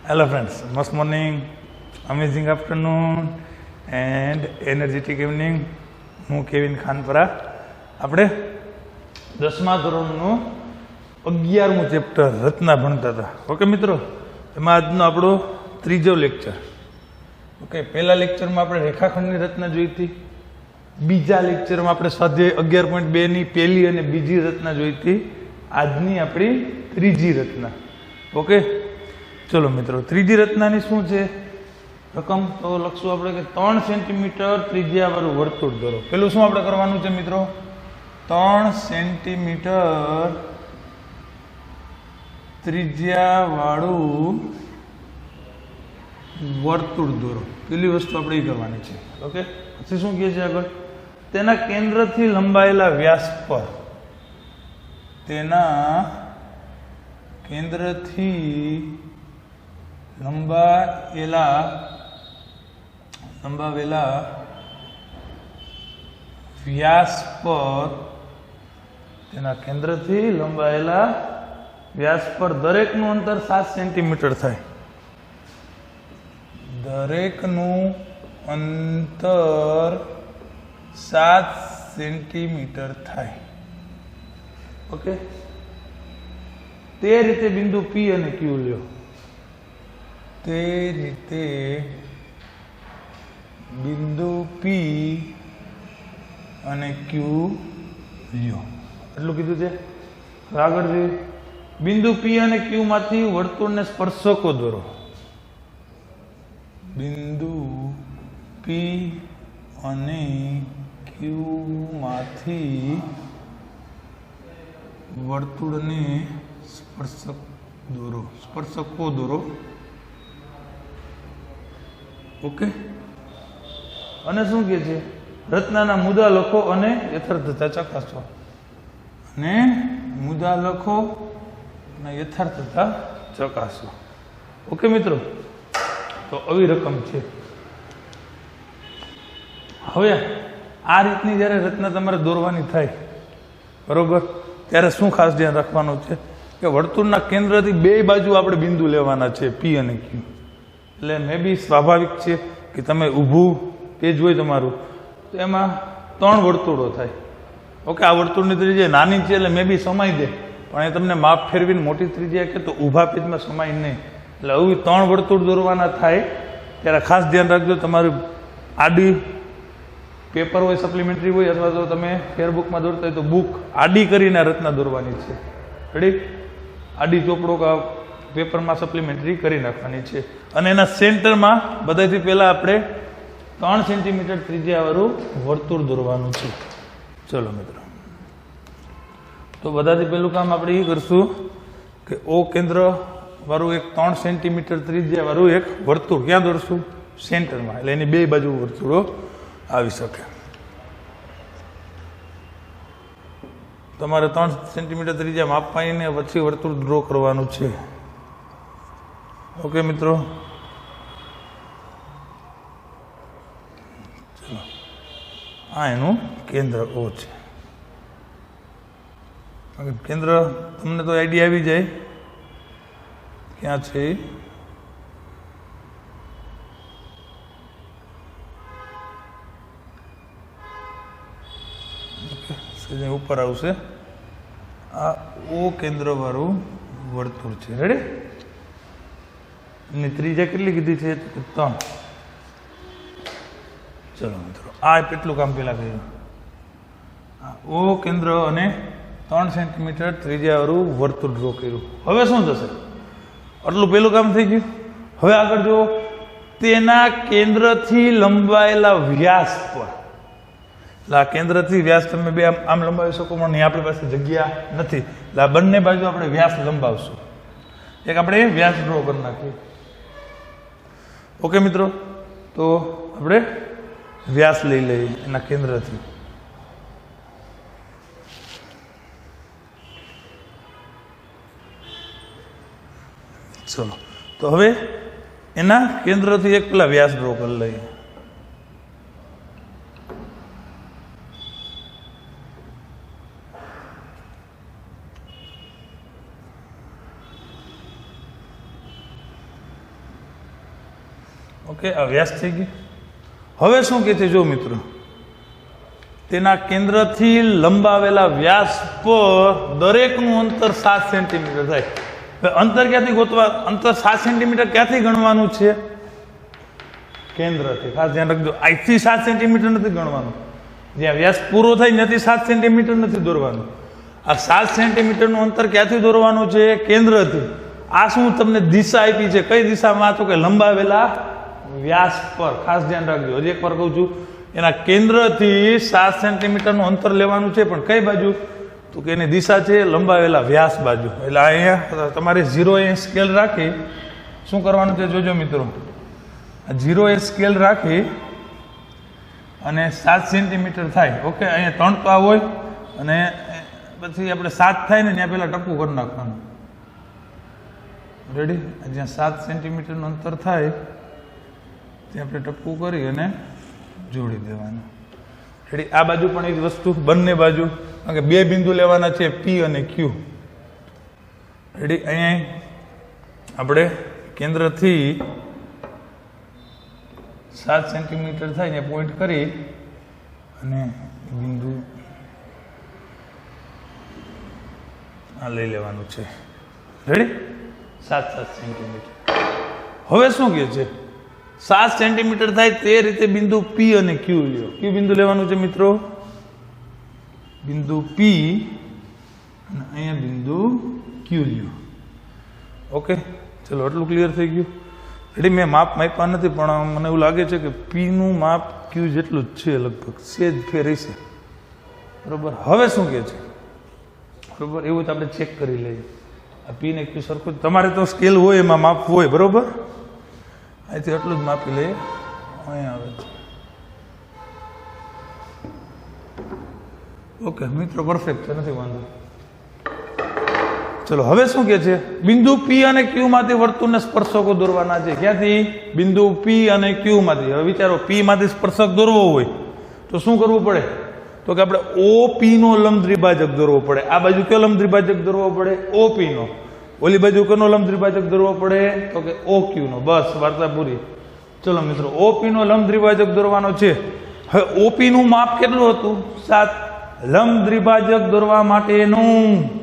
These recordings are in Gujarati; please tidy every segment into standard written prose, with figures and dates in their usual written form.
Hello friends, most morning, amazing afternoon and energetic evening. હું કેવિન ખાનપરા. આપણે 10મા ધોરણનું 11મું ચેપ્ટર રચના ભણતા હતા. ઓકે મિત્રો, એમાં આજનો આપણો ત્રીજો લેક્ચર. ઓકે, પહેલા લેક્ચરમાં આપણે રેખાખંડની રચના જોઈ હતી. બીજા લેક્ચરમાં આપણે સ્વાધ્યાય 11.2ની પહેલી અને બીજી રચના જોઈ હતી. આજની આપણી ત્રીજી રચના. ઓકે, ચલો મિત્રો, ત્રીજી રચનાની શું છે રકમ? તો લખશું આપણે કે 3 સેન્ટીમીટર ત્રિજ્યાવાળું વર્તુળ દોરો. પેલું શું આપણે કરવાનું છે મિત્રો? 3 સેન્ટીમીટર ત્રિજ્યાવાળું વર્તુળ દોરો. પેલી વસ્તુ આપણે એ કરવાની છે. ઓકે, પછી શું કહે છે આગળ? તેના કેન્દ્રથી લંબાયેલા વ્યાસ પર, તેના કેન્દ્રથી લંબાવેલા વ્યાસ પર, તેના કેન્દ્રથી લંબાયેલા વ્યાસ પર દરેકનું અંતર 7 સેન્ટીમીટર થાય. દરેકનું અંતર 7 સેન્ટીમીટર થાય. ઓકે, તે રીતે બિંદુ P અને Q લ્યો. તે રીતે બિંદુ P અને Q લ્યો. એટલું કીધું છે. આગળ જોઈએ. બિંદુ P અને Q માંથી વર્તુળને સ્પર્શકો દોરો. બિંદુ P અને Q માંથી વર્તુળને સ્પર્શકો દોરો. ઓકે, અને શું કહે છે? રચનાના મુદ્દા લખો અને યથાર્થતા ચકાસો. અને મુદ્દા લખો અને યથાર્થતા ચકાસો. ઓકે મિત્રો, તો આવી રકમ છે. હવે આ રીતની જ્યારે રચના તમારે દોરવાની થાય, બરોબર, ત્યારે શું ખાસ ધ્યાન રાખવાનું છે કે વર્તુળના કેન્દ્રથી બે બાજુ આપણે બિંદુ લેવાના છે, P અને Q. એટલે મે બી સ્વાભાવિક છે કે તમે ઊભું પેજ હોય તમારું, તો એમાં 3 વર્તુળો થાય. ઓકે, આ વર્તુળની ત્રિજ્યા નાની છે એટલે મે બી સમાઈ દે, પણ એ તમને માપ ફેરવીને મોટી ત્રિજ્યા કે તો ઊભા પેજમાં સમાય નહીં. એટલે આવી 3 વર્તુળ દોરવાના થાય ત્યારે ખાસ ધ્યાન રાખજો. તમારું આડી પેપર હોય, સપ્લિમેન્ટરી હોય, અથવા તો તમે ફેરબુકમાં દોરતા હોય તો બુક આડી કરીને રચના દોરવાની છે. રેડી? આડી ચોપડો કા પેપરમાં સપ્લિમેન્ટરી કરી નાખવાની છે. અને એના સેન્ટરમાં બધાથી પહેલાં આપણે 3 સેન્ટીમીટર ત્રિજ્યાવાળું વર્તુળ દોરવાનું છે. ચલો મિત્રો, તો બધાથી પહેલું કામ આપણે એ કરશું કે O કેન્દ્ર વાળું એક 3 સેન્ટીમીટર ત્રિજ્યાવાળું એક વર્તુળ ક્યાં દોરશું? સેન્ટરમાં. એટલે એની બે બાજુ વર્તુળો આવી શકે. તમારે 3 સેન્ટીમીટર ત્રિજ્યા માપવાની પછી વર્તુળ ડ્રો કરવાનું છે. ઓકે મિત્રો, ચલો, આ એનું કેન્દ્ર O છે. કેન્દ્ર તમને તો આઈડિયા આવી જાય ક્યાં છે. ઉપર આવશે. આ O કેન્દ્ર વાળું વર્તુળ છે. રેડી? એની ત્રિજ્યા કેટલી કીધી છે? 3. ચલો મિત્રો, આ કેટલું કામ પેલા કર્યું? O કેન્દ્ર અને 3 સેન્ટીમીટર ત્રિજ્યાવાળું વર્તુળ ડ્રો કર્યું. હવે શું થશે? આટલું પેલું કામ થઈ ગયું. હવે આગળ જુઓ. તેના કેન્દ્રથી લંબાયેલા વ્યાસ પર, એટલે આ કેન્દ્રથી વ્યાસ તમે બે આમ લંબાવી શકો, પણ અહીં આપણી પાસે જગ્યા નથી. એટલે આ બંને બાજુ આપણે વ્યાસ લંબાવશું. એક આપણે વ્યાસ ડ્રો કરી નાખીએ. ઓકે મિત્રો, તો આપણે વ્યાસ લઈ લઈએ એના કેન્દ્રથી. ચલો, તો હવે એના કેન્દ્રથી એક પેલા વ્યાસ ડ્રો કરી લઈએ. ઓકે, આ વ્યાસ થઈ ગયું. હવે શું કહે છે જો મિત્રો, તેના કેન્દ્રથી લંબાવેલા વ્યાસ પર દરેકનું અંતર 7 સેન્ટીમીટર થાય. હવે અંતર ક્યાંથી ગોતવા? અંતર 7 સેન્ટીમીટર ક્યાંથી ગણવાનું છે? કેન્દ્રથી. ખાસ ધ્યાન રાખજો, અહીંથી 7 સેન્ટીમીટર નથી ગણવાનું, જ્યાં વ્યાસ પૂરો થાય ત્યાંથી 7 સેન્ટીમીટર નથી દોરવાનું. આ 7 સેન્ટીમીટરનું અંતર ક્યાંથી દોરવાનું છે? કેન્દ્રથી. આ શું તમને દિશા આપી છે? કઈ દિશામાં? તો કે લંબાવેલા વ્યાસ પર. ખાસ ધ્યાન રાખજો, હજી એકવાર કહું છું, એના કેન્દ્રથી 7 સેન્ટીમીટરનું અંતર લેવાનું છે, પણ કઈ બાજુ? તો કે એની દિશા છે લંબાવેલા વ્યાસ બાજુ. એટલે અહીંયા તમારે 0 સ્કેલ રાખી શું કરવાનું છે જોજો મિત્રો, 0 સ્કેલ રાખી અને 7 સેન્ટીમીટર થાય. ઓકે, અહીંયા 3 પા હોય અને પછી આપણે 7 થાય ને ત્યાં પહેલાં ટપકું કરી નાખવાનું. રેડી? જ્યાં 7 સેન્ટીમીટરનું અંતર થાય ત્યાં આપણે ટપકું કરી અને જોડી દેવાનું. રેડી? આ બાજુ પણ એ જ વસ્તુ, બંને બાજુ, કારણ કે 2 બિંદુ લેવાના છે, P અને Q. રેડી? અહીંયા આપણે કેન્દ્રથી 7 સેન્ટીમીટર થાય ને પોઈન્ટ કરી અને બિંદુ આ લઈ લેવાનું છે. રેડી? 7 સેન્ટીમીટર. હવે શું કહે છે? 7 સેન્ટીમીટર થાય તે રીતે બિંદુ P અને Q લ્યો. કયું બિંદુ લેવાનું છે મિત્રો? બિંદુ P અને અહીંયા બિંદુ Q લ્યો. ઓકે, ચલો આટલું ક્લિયર થઈ ગયું. રેડી? મેં માપ માપ્યા નથી, પણ મને એવું લાગે છે કે P નું માપ Q જેટલું જ છે, લગભગ સેજ ફેર છે. બરોબર? હવે શું કહે છે? બરોબર, એવું તો આપણે ચેક કરી લઈએ. આ P ને Q સરખું, તમારે તો સ્કેલ હોય એમાં માપવું હોય. બરોબર? અહીંથી એટલું જ માપી લઈએ. અહીંયા આવે છે. ઓકે મિત્રો, પરફેક્ટ છે, નથી વાંધો. ચલો હવે શું કે છે? બિંદુ P અને Q માંથી વર્તુળને સ્પર્શકો દોરવાના છે. ક્યાંથી? બિંદુ P અને Q માંથી. હવે વિચારો, P માંથી સ્પર્શક દોરવો હોય તો શું કરવું પડે? તો કે આપણે OP નો લંબ દ્વિભાજક દોરવો પડે. આ બાજુ કયો લંબ દ્વિભાજક દોરવો પડે? OP નો. ઓલી બાજુ કોનો લંબ દ્વિભાજક દોરવો પડે? તો કે OQ નો. બસ, વાર્તા પૂરી. ચલો મિત્રો, OP નો લંબ દ્વિભાજક દોરવાનો છે. હવે OP નું માપ કેટલું હતું? 7. લંબ દ્વિભાજક દોરવા માટેનું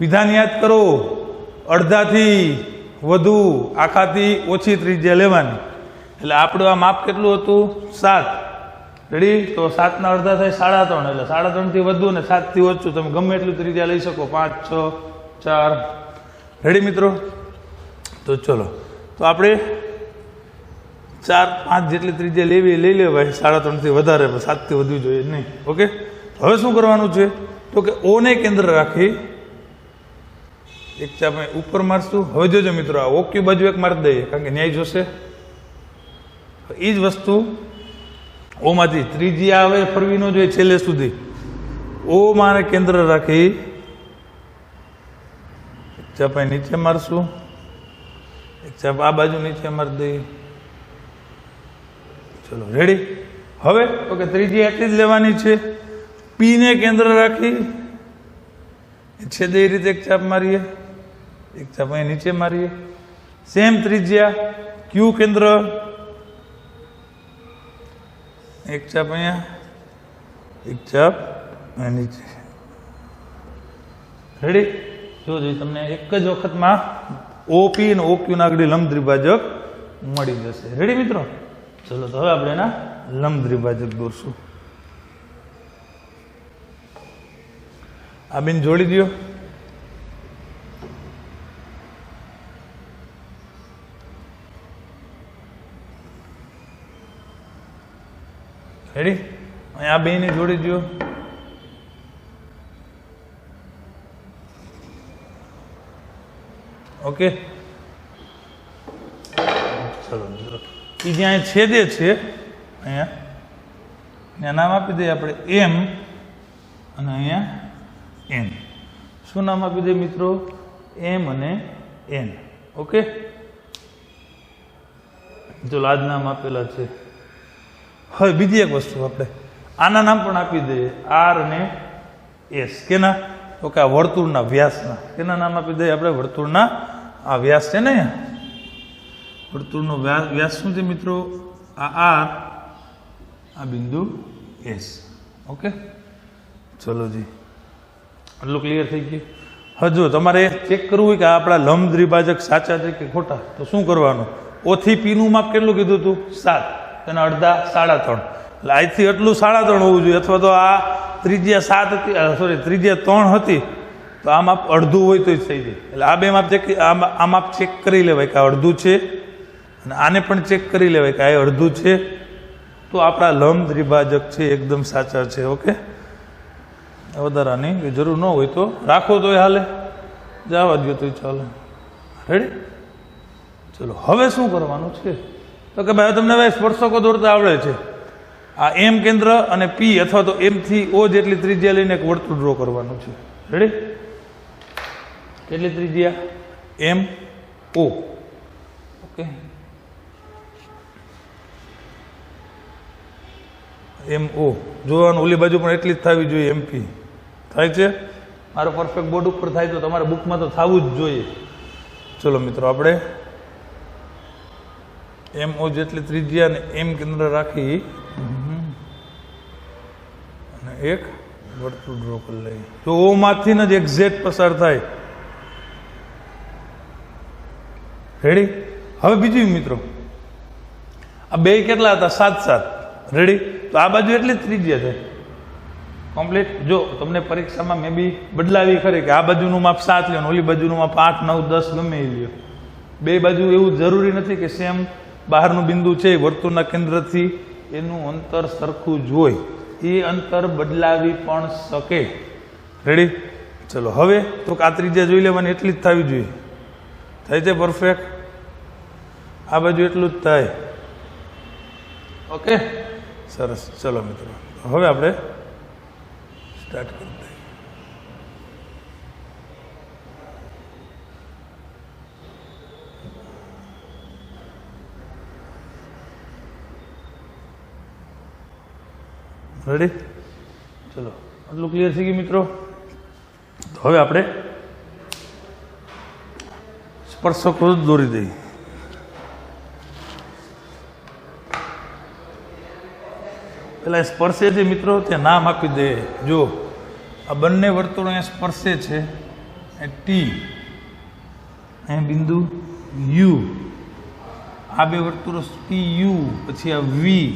વિધાન યાદ કરો. અડધાથી વધુ, આખાથી ઓછી ત્રિજ્યા લેવાની. એટલે આપણું આ માપ કેટલું હતું? 7. રેડી? તો 7 ના અડધા થાય 3.5. એટલે 3.5 થી વધુ ને 7 થી ઓછું તમે ગમે એટલું ત્રિજ્યા લઈ શકો. 5, 6, 4. રેડી મિત્રો? તો ચલો, તો આપણે 4, 5 જેટલી ત્રિજ્યા લેવી લઈ લેવાય. 3.5 થી વધારે, 7 થી વધુ જોઈએ નહીં. ઓકે, હવે શું કરવાનું છે? તો કે O ને કેન્દ્ર રાખી એક ચાપ ઉપર મારશું. હવે જોજો મિત્રો, આ OQ બાજુ એક મારી દઈએ, કારણ કે ન્યાય જોશે. એ જ વસ્તુ O માંથી ત્રિજ્યા આવે ફરવી ન જોઈએ છેલ્લે સુધી. O મારે કેન્દ્ર રાખી એક ચાપ નીચે મારશું, એક ચાપ આ બાજુ નીચે મારી દઈએ. ચલો રેડી? હવે તો કે ત્રિજ્યા એટલી જ લેવાની છે. P ને કેન્દ્ર રાખી છેદે એ રીતે એક ચાપ મારીએ, એક ચાપ અહીં નીચે મારીએ. સેમ ત્રિજ્યા Q કેન્દ્ર, એક ચાપ અહીંયા, એક ચાપ નીચે. રેડી? જોજો તમને એક જ વખતમાં OP અને OQ ના આગળ લંબ દ્વિભાજક મળી જશે. રેડી મિત્રો? ચલો, તો હવે આપણે એના લંબ દ્વિભાજક દોરશું. આ બેન જોડી દો. રેડી? અહીંયા બે ને જોડી દો. ઓકે, ચલો મિત્રો, એ જ્યાં છેદે છે અહીંયા નામ આપી દઈએ આપણે M અને અહીંયા N. શું નામ આપી દઈએ મિત્રો? M અને N. ઓકે, જો આજ નામ આપેલા છે. હવે બીજી એક વસ્તુ આપણે આના નામ પણ આપી દઈએ, R અને S. કેના? તો કે આ વર્તુળના વ્યાસના. કેના નામ આપી દઈએ આપણે? વર્તુળના આ વ્યાસ છે ને, વર્તુળનો વ્યાસ શું છે મિત્રો? આ આર, આ બિંદુ એસ. ઓકે, ચલો જી, આટલું ક્લિયર થઈ ગયું. હવે જો તમારે ચેક કરવું હોય કે આપણા લંબ દ્વિભાજક સાચા છે કે ખોટા, તો શું કરવાનું? ઓ થી પી નું માપ કેટલું કીધું હતું? 7. એના અડધા 3.5. એટલે અહીંથી એટલું 3.5 હોવું જોઈએ, અથવા તો આ ત્રિજ્યા 7 હતી, સોરી ત્રિજ્યા 3 હતી, તો આ માપ અડધું હોય તો જ થઈ જાય. એટલે આ બે માપ ચેક, આ માપ ચેક કરી લેવાય કે આ અડધું છે, અને આને પણ ચેક કરી લેવાય કે આ અડધું છે, તો આપણા લંબ દ્વિભાજક છે એકદમ સાચા છે. ઓકે, વધારાની જરૂર ન હોય તો રાખો તો હાલે, જવા દો તો ચાલે. રેડી? ચલો, હવે શું કરવાનું છે? તો કે ભાઈ તમને હવે સ્પર્શકો દોરતા આવડે છે. આ એમ કેન્દ્ર અને પી અથવા તો એમ થી ઓ જેટલી ત્રિજ્યા લઈને એક વર્તુળ ડ્રો કરવાનું છે. રેડી? કેટલી ત્રિજ્યા? એમ ઓ. ઓકે, એમ ઓ જોવાનું, ઓલી બાજુ પણ એટલી જ થવી જોઈએ. એમપી થાય છે? મારો પરફેક્ટ બોર્ડ ઉપર થાય તો તમારા બુકમાં તો થવું જ જોઈએ. ચલો મિત્રો, આપણે એમ ઓ જેટલી ત્રિજ્યા ને એમ કેન્દ્ર રાખી અને એક વર્તુળ ડ્રો કરી લઈએ. જો ઓ માંથી જ એક્ઝેક્ટ પસાર થાય. રેડી? હવે બીજું મિત્રો, આ બે કેટલા હતા? 7 7. રેડી? તો આ બાજુ એટલી જ ત્રિજ્યા થાય કમ્પ્લીટ. જો તમને પરીક્ષામાં મે બી બદલાવી ખરી કે આ બાજુનું માપ 7 લ્યો, ઓલી બાજુનું માપ 8 9 10 ગમે એ લ્યો. બે બાજુ એવું જરૂરી નથી કે સેમ બહારનું બિંદુ છે વર્તુળના કેન્દ્રથી એનું અંતર સરખું જ હોય, એ અંતર બદલાવી પણ શકે. રેડી? ચલો, હવે તો આ ત્રિજ્યા જોઈ લેવાની, એટલી જ થવી જોઈએ. થાય છે પરફેક્ટ? આ બાજુ એટલું જ થાય. ઓકે, સરસ. ચલો મિત્રો, હવે આપણે સ્ટાર્ટ કરી દઈએ. રેડી? ચલો, આટલું ક્લિયર થઈ ગયું મિત્રો. તો હવે આપણે સ્પર્શકો દોરી દઈએ. પેલા સ્પર્શે છે મિત્રો, ત્યાં નામ આપી દે. જો આ બંને વર્તુળો અહીંયા સ્પર્શે છે, ટી, અહીંયા બિંદુ યુ. આ બે વર્તુળો પી યુ, પછી આ વી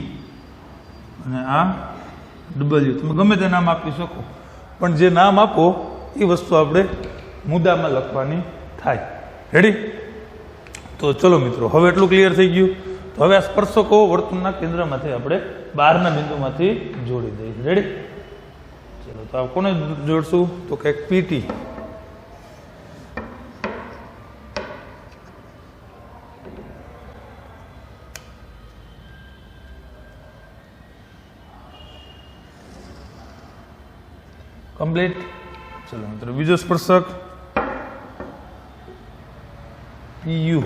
અને આ ડબલ્યુ. તમે ગમે તે નામ આપી શકો, પણ જે નામ આપો એ વસ્તુ આપણે મુદ્દામાં લખવાની થાય. રેડી? તો ચલો મિત્રો, હવે એટલું ક્લિયર થઈ ગયું. તો હવે આ સ્પર્શકો વર્તુળના કેન્દ્રમાંથી આપણે બહારના બિંદુમાંથી જોડી દઈએ. રેડી? ચલો, તો આ કોને જોડશું? તો કે પીટી. કમ્પ્લીટ. ચલો મિત્રો, બીજો સ્પર્શક પીયુ.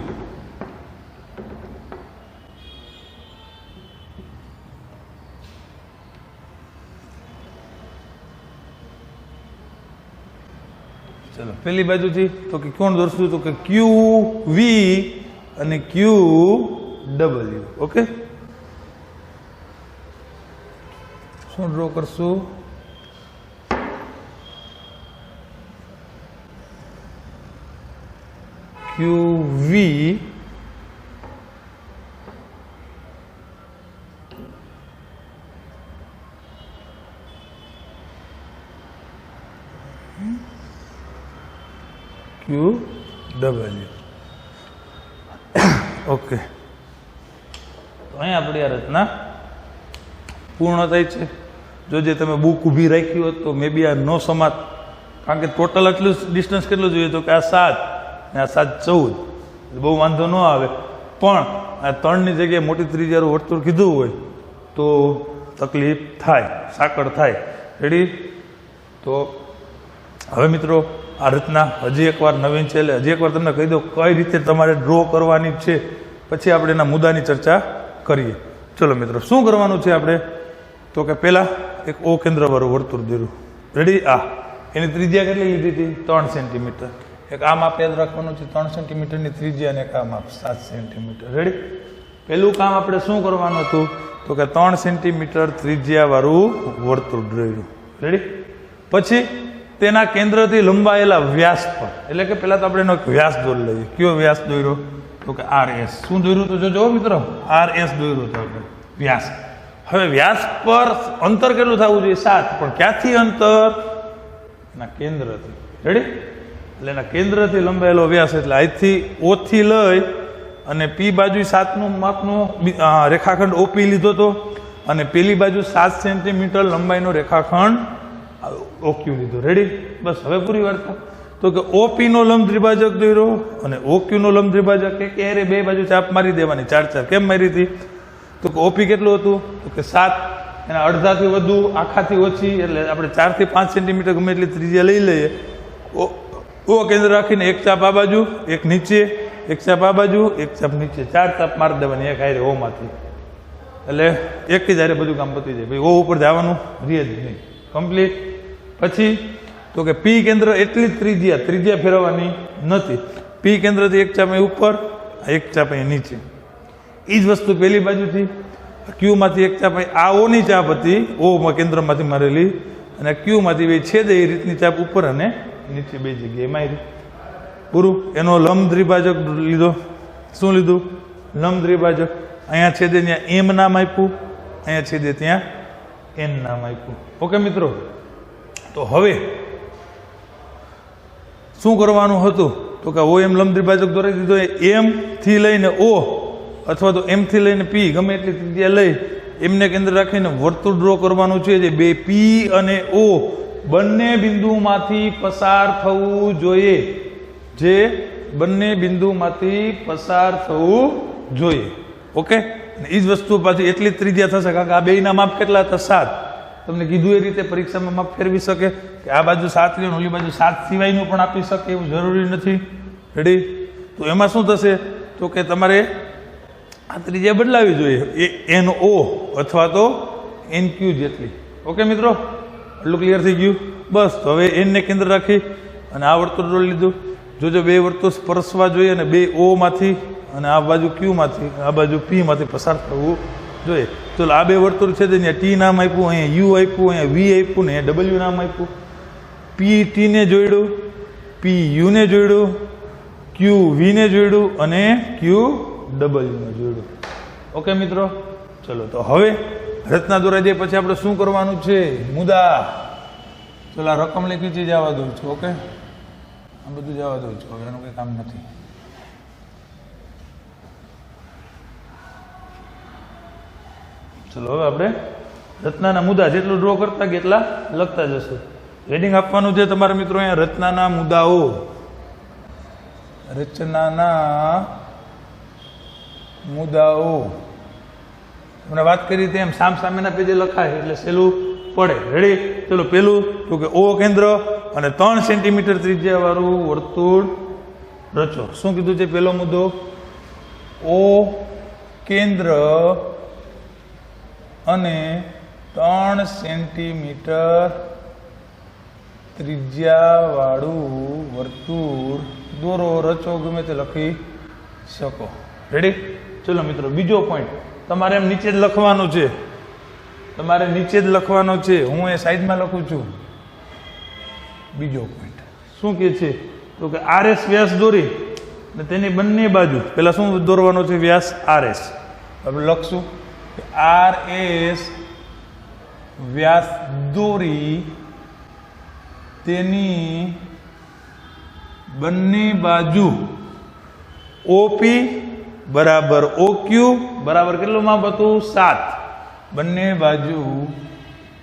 ચલો, પેલી બાજુથી તો કે કોણ દોરશું? તો કે ક્યુ વી અને ક્યુ ડબલ્યુ. ઓકે, શું ડ્રો કરશું? QV QW. ઓકે, તો અહીં આપણી આ રચના પૂર્ણ થાય છે. જો જે તમે બુક ઊભી રાખી હોત તો મે બી આ નો સમાત, કારણ કે ટોટલ આટલું ડિસ્ટન્સ કેટલું જોઈએ? તો કે આ 7 ને આ 7 14, બહુ વાંધો ન આવે. પણ આ 3ની જગ્યાએ મોટી ત્રિજ્યાનું વર્તુળ કીધું હોય તો તકલીફ થાય, સાંકળ થાય. રેડી? તો હવે મિત્રો, આ રચના હજી એકવાર નવીન છે, એટલે હજી એકવાર તમને કહી દો કઈ રીતે તમારે ડ્રો કરવાની છે, પછી આપણે એના મુદ્દાની ચર્ચા કરીએ. ચલો મિત્રો, શું કરવાનું છે આપણે? તો કે પહેલાં એક ઓ કેન્દ્રવાળું વર્તુળ દોર્યું. રેડી? આ એની ત્રિજ્યા કેટલી લીધી હતી? 3 સેન્ટીમીટર. એક આ માપ યાદ રાખવાનું છે 3 સેન્ટીમીટરની ત્રિજ્યા અને એક આ માપ 7 સેન્ટીમીટર. રેડી? પહેલું કામ આપણે શું કરવાનું હતું તો કે 3 સેન્ટીમીટર ત્રિજ્યાવાળું વર્તુળ દોર્યું. રેડી? પછી તેના કેન્દ્રથી લંબાયેલા વ્યાસ પર, એટલે કે પહેલા તો આપણે એનો વ્યાસ દોરી લઈએ. કયો વ્યાસ દોર્યો તો કે RS. શું દોર્યું તો જોજો મિત્રો, RS દોર્યું તો આપણે વ્યાસ. હવે વ્યાસ પર અંતર કેટલું થવું જોઈએ? 7. પણ ક્યાંથી અંતર? એના કેન્દ્રથી. રેડી? એટલે એના કેન્દ્રથી લંબાયેલો વ્યાસ, એટલે અહીંથી O થી લઈ અને P બાજુ 7નું માપનો રેખાખંડ OP લીધો હતો અને પેલી બાજુ 7 સેન્ટીમીટર લંબાઈનો રેખાખંડ OQ લીધો. રેડી? બસ હવે પૂરી વાર્તા. તો કે OP નો લંબ દ્વિભાજક દોર્યો અને OQ નો લંબ દ્વિભાજક કે અરે બે બાજુ ચાપ મારી દેવાની 4 કેમ મારી હતી તો કે OP કેટલું હતું તો કે 7, એના અડધાથી વધુ, આખાથી ઓછી, એટલે આપણે 4 થી 5 સેન્ટીમીટર ગમે એટલી ત્રિજ્યા લઈ લઈએ. O કેન્દ્ર રાખીને એક ચાપ આ બાજુ, એક નીચે, એક ચાપ આ બાજુ, એક ચાપ નીચે, 4 ચાપ મારી દેવાની એક હારે O માંથી. એટલે એક જ હારે બધું કામ પતી જાય. ભાઈ O ઉપર જવાનું રહે જ નહીં. કમ્પ્લીટ. પછી તો કે P કેન્દ્ર એટલી જ ત્રિજ્યા ફેરવવાની નથી. P કેન્દ્રથી એક ચાપ અહીં ઉપર, એક ચાપ અહીં નીચે. એ જ વસ્તુ પેલી બાજુથી Q માંથી એક ચાપ અહીં, આ O ની ચાપ હતી, O કેન્દ્રમાંથી મારેલી, અને Q માંથી બે છેદે એ રીતની ચાપ ઉપર અને નીચે બે જગ્યાએ મારી. પૂરું. એનો લંબ દ્વિભાજક લીધો. શું લીધું? લંબ દ્વિભાજક. અહીંયા છેદે ત્યાં M નામ આપ્યું, અહીંયા છેદે ત્યાં N નામ આપ્યું. ઓકે મિત્રો? તો હવે શું કરવાનું હતું તો કે OM લંબ દ્વિભાજક દોરી દીધો. M થી લઈને O અથવા તો M થી લઈને P ગમે એટલી ત્રિજ્યા લઈ એમને કેન્દ્ર રાખીને વર્તુળ ડ્રો કરવાનું છે. જે બે P અને O બંને બિંદુમાંથી પસાર થવું જોઈએ. જે બંને બિંદુમાંથી પસાર થવું જોઈએ. ઓકે? એ જ વસ્તુ પાછી એટલી જ ત્રિજ્યા થશે, કારણ કે આ બેયના માપ કેટલા હતા? 7. તમને કીધું એ રીતે પરીક્ષામાં માપ ફેરવી શકે કે આ બાજુ 7 લ્યો, ઓલી બાજુ 7 સિવાયનું પણ આપી શકે, એવું જરૂરી નથી. રેડી? તો એમાં શું થશે તો કે તમારે આ ત્રિજ્યા બદલાવી જોઈએ, એ NO અથવા તો NQ જેટલી. ઓકે મિત્રો? એટલું ક્લિયર થઈ ગયું? બસ. તો હવે N ને કેન્દ્ર રાખી અને આ વર્તુળ દોરી લીધું. જોજો બે વર્તુળ સ્પર્શવા જોઈએ અને બે O માંથી અને આ બાજુ Q માંથી, આ બાજુ P માંથી પસાર થવું જોઈએ. ચલો, આ બે વર્તુળ છે અહીંયા T નામ આપ્યું, અહીંયા U આપ્યું, અહીંયા V આપ્યું ને અહીંયા W નામ આપ્યું. P T ને જોડ્યું, P U ને જોડ્યું, Q V ને જોડ્યું અને Q W ને જોડ્યું. ઓકે મિત્રો? ચલો, તો હવે રચના દોરાઈ જાય પછી આપણે શું કરવાનું છે? મુદ્દા. ચલો, આ રકમ લખી છે જવા દઉં છું. ઓકે? આ બધું જવા દઉં છું, હવે એનું કંઈ કામ નથી. ચલો, હવે આપણે રચનાના મુદ્દા જેટલું ડ્રો કરતા કે એટલા લખતા જશું. હેડિંગ આપવાનું છે તમારા મિત્રો અહીંયા રચનાના મુદ્દાઓ. રચનાના મુદ્દાઓ મને વાત કરી તેમ સામેના પેજે લખાય એટલે સહેલું પડે. રેડી? ચલો, પેલું તો કે O કેન્દ્ર અને 3 સેન્ટીમીટર ત્રિજ્યાવાળું વર્તુળ રચો. શું કીધું છે પેલો મુદ્દો? O કેન્દ્ર અને 3 સેન્ટીમીટર ત્રિજ્યાવાળું વર્તુળ દોરો, રચો, ગમે તે લખી શકો. રેડી? ચલો મિત્રો, બીજો પોઈન્ટ તમારે એમ નીચે જ લખવાનું છે. તમારે નીચે જ લખવાનો છે. હું એ સાઈડમાં લખું છું. બીજો પોઈન્ટ શું કે છે તો કે RS વ્યાસ દોરી અને તેની બંને બાજુ પેલા શું દોરવાનો છે? વ્યાસ RS. આપણે લખશું RS વ્યાસ દોરી તેની બંને બાજુ OP બરાબર OQ બરાબર કેટલું માપ હતું? 7. બંને બાજુ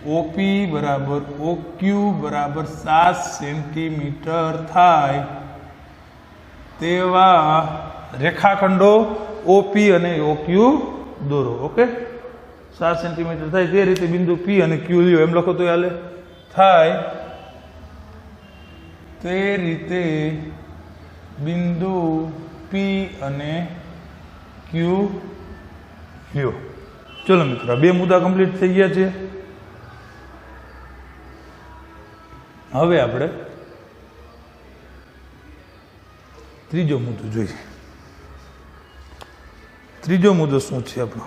OP બરાબર OQ બરાબર 7 સેન્ટીમીટર થાય તેવા રેખાખંડો OP અને OQ દોરો. ઓકે? 7 સેન્ટીમીટર થાય તે રીતે બિંદુ P અને Q લ્યો, એમ લખો તો હાલે. થાય તે રીતે બિંદુ P અને Q લ્યો. ચલો મિત્રો, બે મુદ્દા કમ્પ્લીટ થઈ ગયા છે. હવે આપણે ત્રીજો મુદ્દો જોઈએ. ત્રીજો મુદ્દો શું છે આપણો?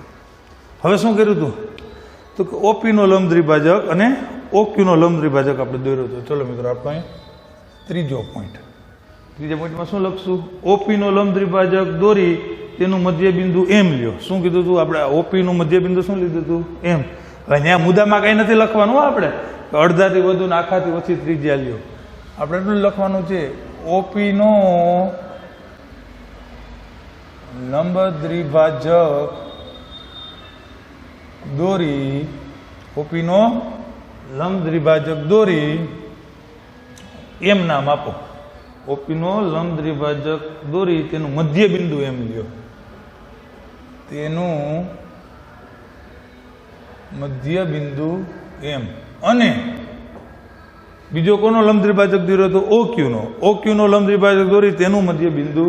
હવે શું કર્યું હતું તો કે ઓપીનો લંબ દ્વિભાજક અને ઓક્યુનો લંબ દ્વિભાજક આપણે દોર્યો હતો. ચલો મિત્રો આપણે અહીં ત્રીજો પોઈન્ટ. ત્રીજા પોઈન્ટમાં શું લખશું? ઓપીનો લંબ દ્વિભાજક દોરી તેનું મધ્ય બિંદુ એમ લ્યો. શું કીધું હતું આપણે? ઓપીનું મધ્ય બિંદુ શું લીધું હતું? એમ. હવે ત્યાં મુદ્દામાં કંઈ નથી લખવાનું આપણે, અડધાથી વધુ ને આખાથી ઓછી ત્રિજ્યા લ્યો. આપણે એટલું લખવાનું છે, ઓપીનો લંબ દ્વિભાજક દોરી, ઓપીનો લંબ દ્વિભાજક દોરી એમ નામ આપો. ઓપીનો લંબ દ્વિભાજક દોરી તેનું મધ્ય બિંદુ એમ લ્યો. તેનું મધ્ય બિંદુ એમ. અને બીજો કોનો લંબ દ્વિભાજક દોર્યો તો ઓક્યુનો. ઓક્યુનો લંબ દ્વિભાજક દોરી તેનું મધ્ય બિંદુ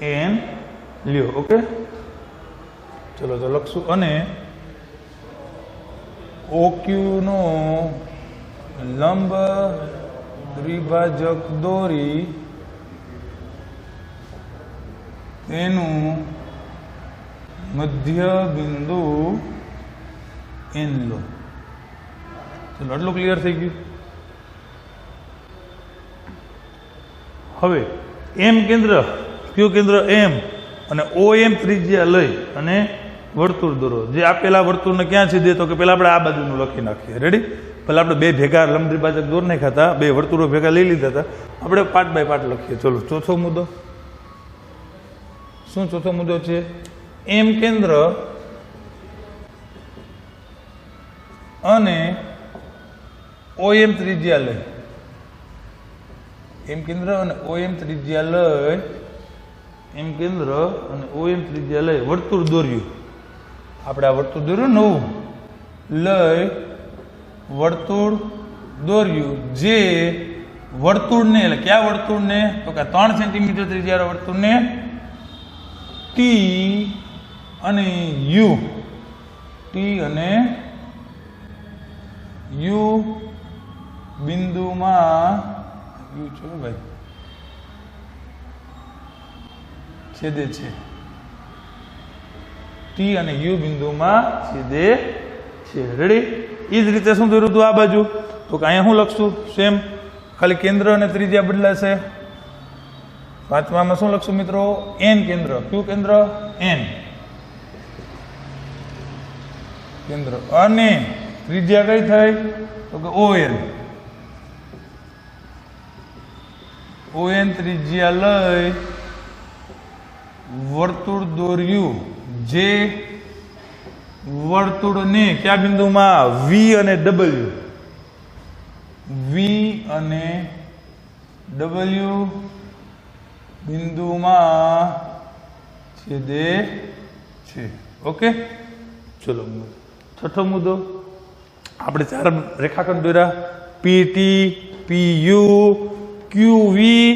એન લ્યો. ઓકે, ચલો તો લખશું. અને ઓક્યુનો લંબ દ્વિભાજક દોરી તેનું મધ્ય બિંદુ એન લો. ચલો આટલું ક્લિયર થઈ ગયું. હવે એમ કેન્દ્ર, ક્યુ કેન્દ્ર એમ અને ઓ એમ ત્રિજ્યા લઈ અને વર્તુળ દોરો. જે આપેલા વર્તુળને ક્યાં છેદે તો કે પેલા આપણે આ બાજુનું લખી નાખીએ. રેડી? પેલા આપણે બે ભેગા લંબ દ્વિભાજક દોર નાખ્યા હતા, બે વર્તુળો ભેગા લઈ લીધા હતા. આપણે પાર્ટ બાય પાર્ટ લખીએ. ચલો ચોથો મુદ્દો. શું ચોથો મુદ્દો છે? એમ કેન્દ્ર અને ઓ એમ ત્રિજ્યા લઈ. એમ કેન્દ્ર અને ઓ એમ ત્રિજ્યા લઈ, એમ કેન્દ્ર અને ઓ એમ ત્રિજ્યા લઈ વર્તુળ દોર્યું. આપણે આ વર્તુળ દોર્યું નવું લઈ વર્તુળ દોર્યું. જે વર્તુળને, એટલે કયા વર્તુળને તો કે 3 સેન્ટીમીટર ત્રિજ્યાવાળા વર્તુળને ટી અને યુ, ટી અને યુ બિંદુમાં, યુ છો ભાઈ, છેદે છે. ટી અને યુ બિંદુમાં છેદે છે. રેડી? એ જ રીતે શું દોર્યું હતું આ બાજુ તો કે અહીંયા શું લખશું? સેમ, ખાલી કેન્દ્ર અને ત્રિજ્યા બદલાશે. પાંચમામાં શું લખશું મિત્રો? એન કેન્દ્ર. ક્યુ કેન્દ્ર? એન કેન્દ્ર. અને ત્રિજ્યા કઈ થઈ તો કે ઓ એન. ઓ એન ત્રિજ્યા લઈ વર્તુળ દોર્યું. જે વર્તુળને કયા બિંદુમાં? વી અને ડબલ્યુ, વી અને ડબલ્યુ બિંદુમાં છેદે છે. ઓકે, ચલો છઠ્ઠો મુદ્દો. આપણે 4 રેખાખંડ દોર્યા. પીટી, પીયુ, ક્યુવી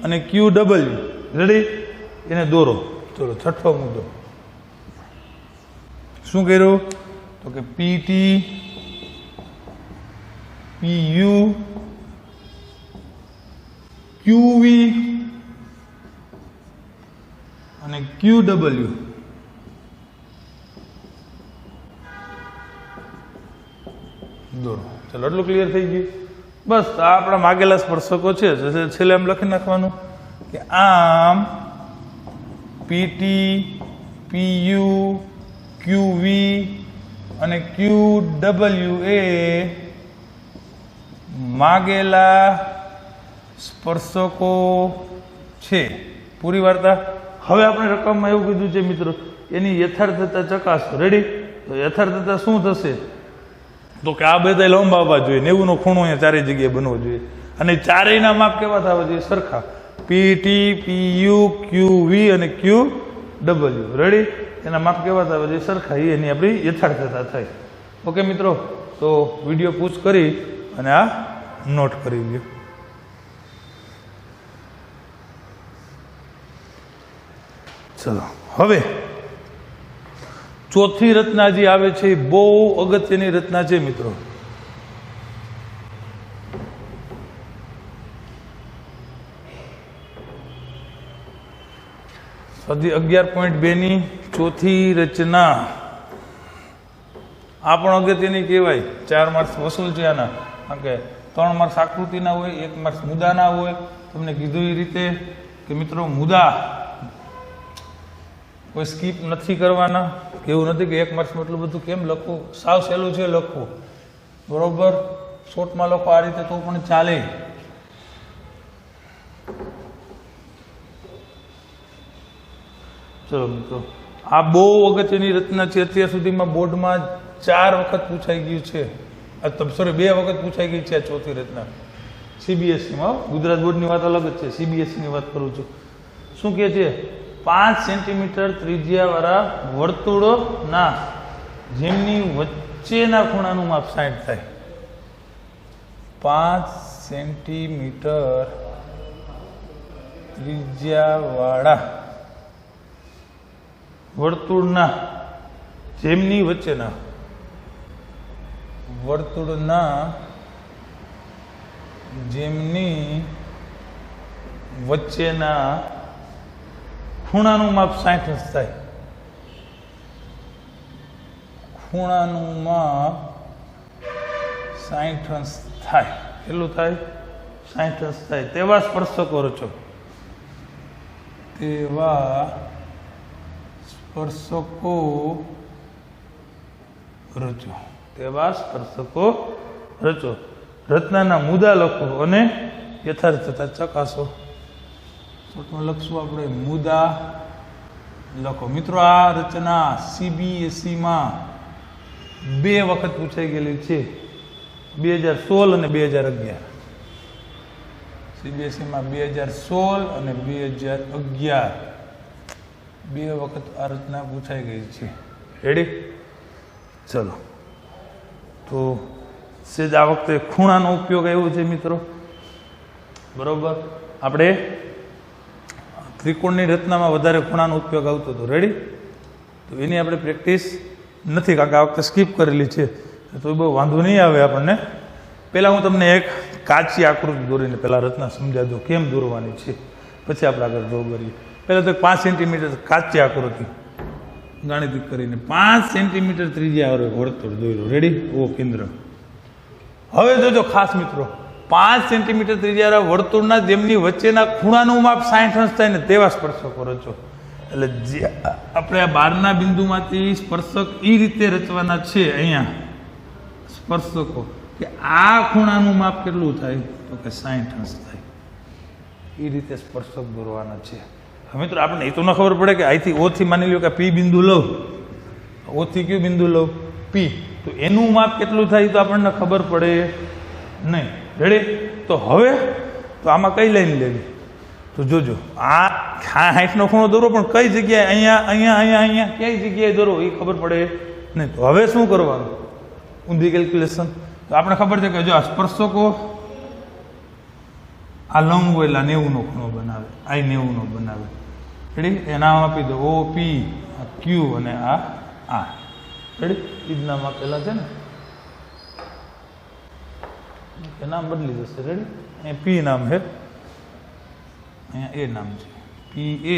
અને ક્યુડબલ્યુ. રેડી? એને દોરો. ચલો છઠ્ઠો મુદ્દો. શું કર્યું તો કે પીટી, પીયુ, ક્યુવી અને ક્યુડબલ્યુ દોરો. ચલો એટલું ક્લિયર થઈ ગયું. બસ આ આપણા માગેલા સ્પર્શકો છે. છેલ્લે એમ લખી નાખવાનું કે આમ પીટી, પીયુ, ક્યુવી અને ક્યુડબલ્યુ એ માગેલા સ્પર્શકો છે. પૂરી વાર્તા. હવે આપણે રકમમાં એવું કીધું છે મિત્રો, એની યથાર્થતા ચકાસો. રેડી? તો યથાર્થતા શું થશે તો કે આ બધા લંબ આવવા જોઈએ. 90 નો ખૂણો અહીંયા ચારેય જગ્યાએ બનવો જોઈએ. અને ચારેયના માપ કેવા થવા જોઈએ? સરખા. પીટી, પીયુ, ક્યુવી અને ક્યુડબલ્યુ. રેડી? એના માપ કેવા થવા જોઈએ? સરખા. એની આપણી યથાર્થતા થાય. ઓકે મિત્રો, તો વિડીયો પૂછ કરી અને આ નોટ કરી લ્યો. ચલો હવે ચોથી રચના જે આવે છે એ બહુ અગત્યની રચના છે મિત્રો. સ્વાધ્યાય 11.2 ની ચોથી રચના. આ પણ અગત્યની કહેવાય. 4 માર્ક્સ વસૂલ છે આના. કારણ કે 3 માર્ક્સ આકૃતિના હોય, 1 માર્ક્સ મુદ્દાના હોય. તમને કીધું એ રીતે કે મિત્રો મુદ્દા કોઈ સ્કીપ નથી કરવાના. એવું નથી કે 1 માર્ક્સમાં એટલું બધું કેમ લખવું, સાવ સહેલું છે લખવું. બરોબર, શોર્ટમાં લખો આ રીતે તો પણ ચાલે. ચલો મિત્રો, આ બહુ અગત્યની રચના છે. અત્યાર સુધીમાં બોર્ડમાં 4 વખત પૂછાઈ ગયું છે. સોરી 2 વખત પૂછાઈ ગઈ છે આ ચોથી રચના સીબીએસઈમાં. ગુજરાત બોર્ડની વાત અલગ જ છે, સીબીએસઈની વાત કરું છું. શું કહે છે? 5 સેન્ટીમીટર ત્રિજ્યાવાળા વર્તુળોના જેમની વચ્ચેના ખૂણાનું માપ 60 થાય. 5 સેન્ટીમીટર ત્રિજ્યાવાળા વર્તુળના જેમની વચ્ચેના જેમની વચ્ચેના ખૂણાનું માપ 60 અંશ થાય. ખૂણાનું માપ 60 અંશ થાય. કેટલું થાય? 60 અંશ થાય. તેવા સ્પર્શકો રચો. તેવા સ્પર્શકો રચો. તેવા સ્પર્શકો રચો. રચનાના મુદ્દા લખો અને યથાર્થતા ચકાસો. શોર્ટમાં લખશું આપણે મુદ્દા લખો. મિત્રો આ રચના સીબીએસઈમાં 2 વખત પૂછાઈ ગયેલી છે, 2016 અને 2011. સીબીએસઈમાં 2016 અને 2011 2 વખત આ રચના પૂછાઈ ગઈ છે. રેડી? ચલો, તો સેજ આ વખતે ખૂણાનો ઉપયોગ આવ્યો છે મિત્રો. બરોબર, આપણે ત્રિકોણની રચનામાં વધારે ખૂણાનો ઉપયોગ આવતો હતો. રેડી? તો એની આપણે પ્રેક્ટિસ નથી, કારણ કે આ વખતે સ્કીપ કરેલી છે, તો બહુ વાંધો નહીં આવે આપણને. પહેલાં હું તમને એક કાચી આકૃતિ દોરીને પહેલાં રચના સમજાવી દઉં કેમ દોરવાની છે, પછી આપણે આગળ ડ્રો કરીએ. પહેલાં તો 5 સેન્ટીમીટર કાચી આકૃતિ ગાણિતિક કરીને 5 સેન્ટીમીટર ત્રિજ્યા વર્તુળ દોર્યું. રેડી? ઓ કેન્દ્ર. હવે જોજો ખાસ મિત્રો, 5 સેન્ટીમીટર ત્રિજ્યા વર્તુળના જેમની વચ્ચેના ખૂણાનું માપ 60 અંશ થાય ને તેવા સ્પર્શકો રચો. એટલે જે આપણે આ 12ના બિંદુમાંથી સ્પર્શક એ રીતે રચવાના છે. અહીંયા સ્પર્શકો કે આ ખૂણાનું માપ કેટલું થાય તો કે 60 અંશ થાય. એ રીતે સ્પર્શક દોરવાના છે. મિત્રો આપણે એ તો ન ખબર પડે કે અહીંથી ઓ થી માની લો કે પી બિંદુ લઉં, ઓ થી કયું બિંદુ લઉં? પી. તો એનું માપ કેટલું થાય તો આપણને ખબર પડે નહીં. રેડી? તો હવે તો આમાં કઈ લાઈન લેવી? તો જોજો, આ 60નો ખૂણો દોરો, પણ કઈ જગ્યાએ? અહીંયા અહીંયા અહીંયા અહીંયા કઈ જગ્યાએ દોરો એ ખબર પડે નહીં. તો હવે શું કરવાનું? ઊંધી કેલ્ક્યુલેશન. તો આપણે ખબર છે કે જો આ સ્પર્શકો આ લંબ હોય એટલે 90નો ખૂણો બનાવે, આ 90નો બનાવે. રેડી? એ નામ આપી દો ઓ પી, આ ક્યુ અને આ. રેડી? એ જ નામ આપેલા છે ને, એ નામ બદલી જશે. રેડી? અહીંયા પી નામ છે, અહીંયા એ નામ છે. પી એ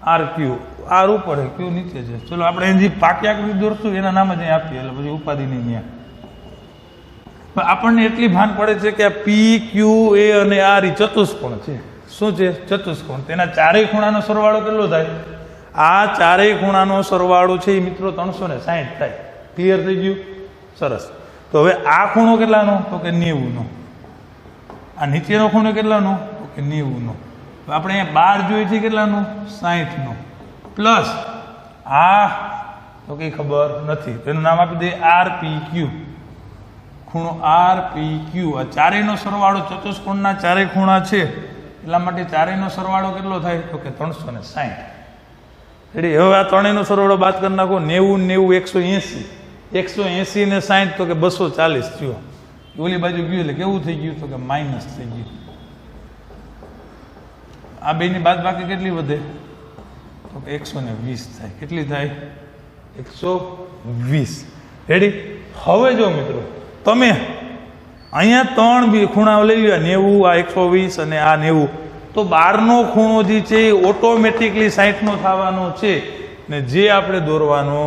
આર ક્યુ. આર ઉપર છે, ક્યુ નીચે છે. ચલો આપણે એની જે પાકી આકૃતિ દોરશું એના નામ જ અહીં આપીએ, એટલે પછી ઉપાધિ નહીં ત્યાં. પણ આપણને એટલી ભાન પડે છે કે આ પી ક્યુ એ અને આર એ ચતુષ્કોણ છે. શું છે? ચતુષ્કોણ. તેના ચારેય ખૂણાનો સરવાળો કેટલો થાય? આ ચારેય ખૂણાનો સરવાળો છે એ મિત્રો 360 થાય. ક્લિયર થઈ ગયું? સરસ. તો હવે આ ખૂણો કેટલાનો? તો કે 90નો. આ નીચેનો ખૂણો કેટલાનો? તો કે 90નો. તો આપણે અહીંયા 12 જોઈએ છે કેટલાનો? 60નો. પ્લસ આ તો કઈ ખબર નથી, તો એનું નામ આપી દઈએ આર પી ક્યુ. ખૂણો આર પી ક્યુ. આ ચારેયનો સરવાળો ચતુષ્કોણના ચારેય ખૂણા છે એટલા માટે ચારેયનો સરવાળો કેટલો થાય તો કે 360. રેડી? હવે આ ત્રણેયનો સરવાળો બાદ કરી નાખો. 90 180. 180 ને 60 તો કે 240 થયો. ઓલી બાજુ ગયું એટલે કેવું થઈ ગયું તો કે માઇનસ થઈ ગયું. આ બેની બાદ બાકી કેટલી વધે તો કે 120 થાય. કેટલી થાય? 120. રેડી? હવે જો મિત્રો તમે અહીંયા 3 ખૂણાઓ લઈ લો, 90, આ 120 અને આ 90. તો બહારનો ખૂણો જે છે એ ઓટોમેટિકલી 60નો થવાનો છે ને જે આપણે દોરવાનો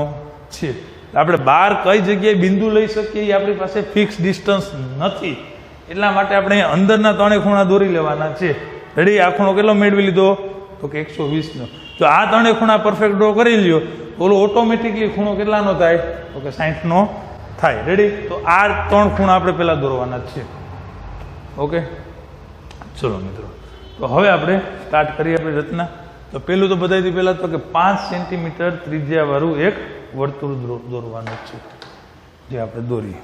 છે. આપણે બહાર કઈ જગ્યાએ બિંદુ લઈ શકીએ એ આપણી પાસે ફિક્સ ડિસ્ટન્સ નથી, એટલા માટે આપણે અંદરના ત્રણેય ખૂણા દોરી લેવાના છે. રેડી? આ ખૂણો કેટલો મેળવી લીધો? તો કે 120નો. જો આ ત્રણેય ખૂણા પરફેક્ટ ડ્રો કરી લ્યો તો ઓલો ઓટોમેટિકલી ખૂણો કેટલાનો થાય? તો કે 60નો થાય. રેડી? તો આ ત્રણ ખૂણા આપણે પહેલા દોરવાના છે. ઓકે, ચલો મિત્રો, તો હવે આપણે સ્ટાર્ટ કરીએ આપણી રચના. તો પહેલું તો બધાથી પહેલાં તો કે 5 સેન્ટીમીટર ત્રિજ્યાવાળું એક વર્તુળ દોરવાનું છે, જે આપણે દોરીએ.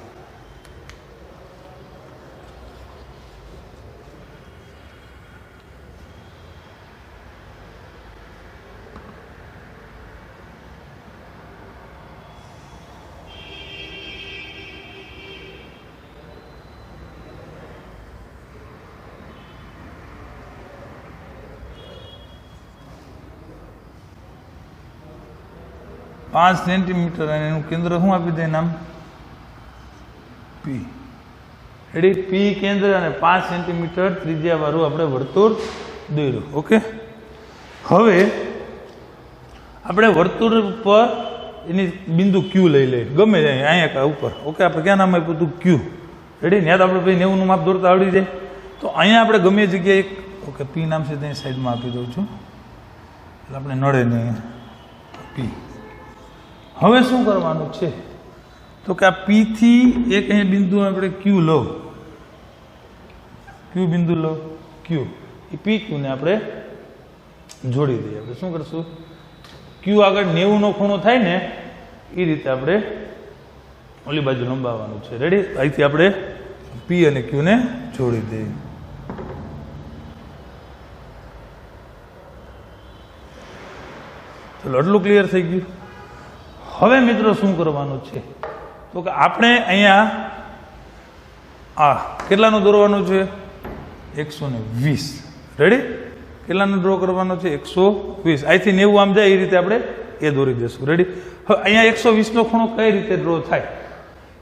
પાંચ સેન્ટીમીટર અને એનું કેન્દ્ર શું આપી દે નામ? પી. રેડી? પી કેન્દ્ર અને 5 સેન્ટીમીટર ત્રિજ્યાવાળું આપણે વર્તુળ દોર્યું. ઓકે, હવે આપણે વર્તુળ ઉપર એની બિંદુ ક્યુ લઈ લઈએ, ગમે જાય અહીંયા ઉપર. ઓકે, આપણે ક્યાં નામ આપ્યું હતું? ક્યુ. રેડી? ત્યાં તો આપણે ભાઈ 90નું માપ દોરતા આવડી જાય. તો અહીંયા આપણે ગમે જગ્યાએ ઓકે પી નામ છે ત્યાં સાઈડમાં આપી દઉં છું, એટલે આપણે નડે નહીં. પી. હવે શું કરવાનું છે? તો કે આ પી થી એક અહીંયા બિંદુ આપણે ક્યુ લો, ક્યુ બિંદુ લો, ક્યુ. એ પી ક્યુને આપણે જોડી દઈએ. આપણે શું કરશું? ક્યુ આગળ 90નો ખૂણો થાય ને એ રીતે આપણે ઓલી બાજુ લંબાવવાનું છે. રેડી? અહીંથી આપણે પી અને ક્યુને જોડી દઈએ. ચલો, આટલું ક્લિયર થઈ ગયું. હવે મિત્રો શું કરવાનું છે? તો કે આપણે અહીંયા આ કેટલાનું દોરવાનું છે? 120. રેડી? કેટલાનો ડ્રો કરવાનો છે? 120. અહીંથી 90 આમ જાય એ રીતે આપણે એ દોરી દઈશું. રેડી? હવે અહીંયા 120નો ખૂણો કઈ રીતે ડ્રો થાય?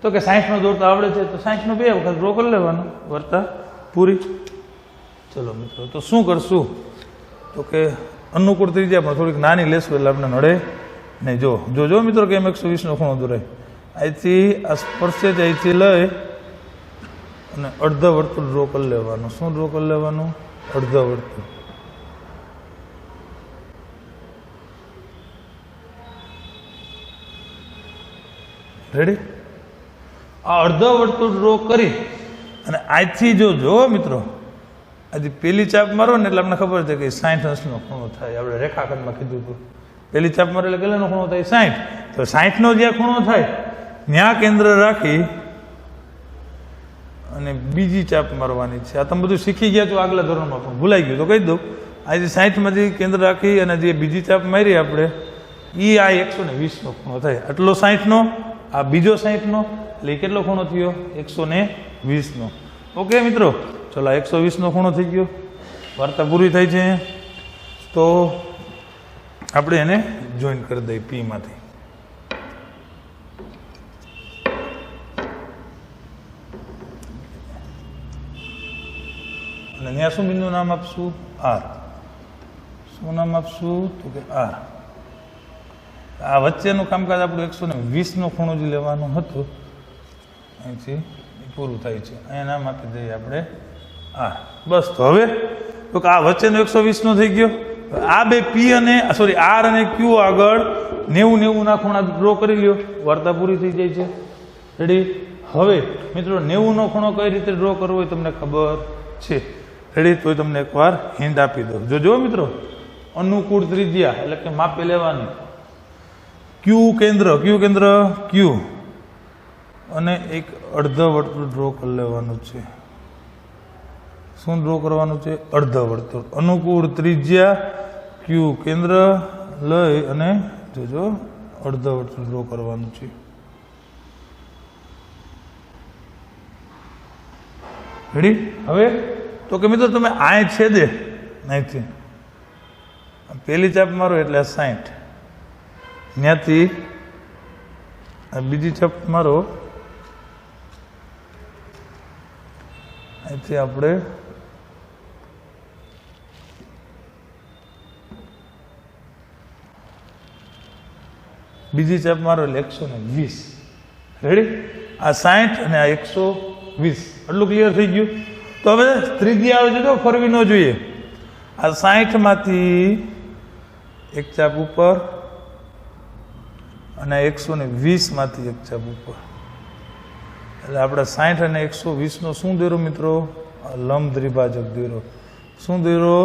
તો કે 60નો દોરતા આવડે છે તો 60નો 2 વખત ડ્રો કરી લેવાનો, વર્તા પૂરી. ચલો મિત્રો, તો શું કરશું? તો કે અનુકૂળ ત્રિજ્યા પણ થોડીક નાની લેશું એટલે આપણે નડે નહીં. જો મિત્રો કેમ 120નો ખૂણો દોરાય. અહીંથી આ સ્પર્શે જ અહીંથી લઈ અને અડધા વર્તુળ ડ્રો કરી લેવાનું. શું ડ્રો કરી લેવાનું? અડધા વર્તુળ. રેડી? આ અડધા વર્તુળ ડ્રો કરી અને આજથી જો મિત્રો આજે પેલી ચાપ મારો ને એટલે આપણને ખબર છે કે 60 અંશનો ખૂણો થાય. આપણે રેખાખંડમાં કીધું હતું પેલી ચાપ મારો એટલે કેટલાનો ખૂણો થાય? 60. તો 60નો જ્યાં ખૂણો થાય ત્યાં કેન્દ્ર રાખી અને બીજી ચાપ મારવાની છે. આ તમે બધું શીખી ગયા છો આગલા ધોરણમાં, પણ ભૂલાઈ ગયું તો કહી દઉં. આજે 60માંથી કેન્દ્ર રાખી અને જે બીજી ચાપ મારી આપણે એ આ 120નો ખૂણો થાય. આટલો 60નો, આ બીજો 60નો, એટલે કેટલો ખૂણો થયો? 120નો. ઓકે મિત્રો, ચલો 120નો ખૂણો થઈ ગયો. વાર્તા પૂરી થઈ છે. તો આપણે એને જોઈન કરી દઈએ પી માંથી. અને ત્યાં શું બિંદુ નામ આપશું? આર. શું નામ આપશું? તો કે આર. આ વચ્ચેનું કામકાજ આપણું 120નો ખૂણો જ લેવાનું હતું, અહીંથી પૂરું થાય છે. અહીંયા નામ આપી દઈએ આપણે આર. બસ. તો હવે તો કે આ વચ્ચેનો 120નો થઈ ગયો. આ બે પી અને આર અને ક્યુ આગળ 90-90ના ખૂણા ડ્રો કરી લ્યો, વાર્તા પૂરી થઈ જાય છે. રેડી? હવે મિત્રો 90નો ખૂણો કઈ રીતે ડ્રો કરવો હોય તમને ખબર છે. રેડી? તો તમને એકવાર હિન્ટ આપી દઉં. જો મિત્રો, અનુકૂળ ત્રિજ્યા એટલે કે માપી લેવાની. ક્યુ કેન્દ્ર ક્યુ અને એક અડધા વર્તુળ ડ્રો કરી લેવાનું છે. શું ડ્રો કરવાનું છે? અડધા વર્તુળ. અનુકૂળ ત્રિજ્યા ક્યુ કેન્દ્ર લઈ અને જોજો અડધા વર્તુળ ડ્રો કરવાનું છે. રેડી? હવે તો કે મિત્રો તમે આ છેદે અહીંથી પેલી ચાપ મારો એટલે 60, ત્યાંથી બીજી ચાપ મારો અહીંથી આપણે બીજી ચાપ મારો એટલે 120. રેડી? આ 60 અને આ 120. એટલું ક્લિયર થઈ ગયું? તો હવે ત્રીજી આવે છે તો ફરવી ન જોઈએ. આ 60 માંથી એક ચાપ ઉપર અને 120 માંથી એક ચાપ ઉપર. એટલે આપણે 60 અને 120 નો શું દોર્યો મિત્રો? લંબ દ્વિભાજક દોર્યો. શું દોર્યો?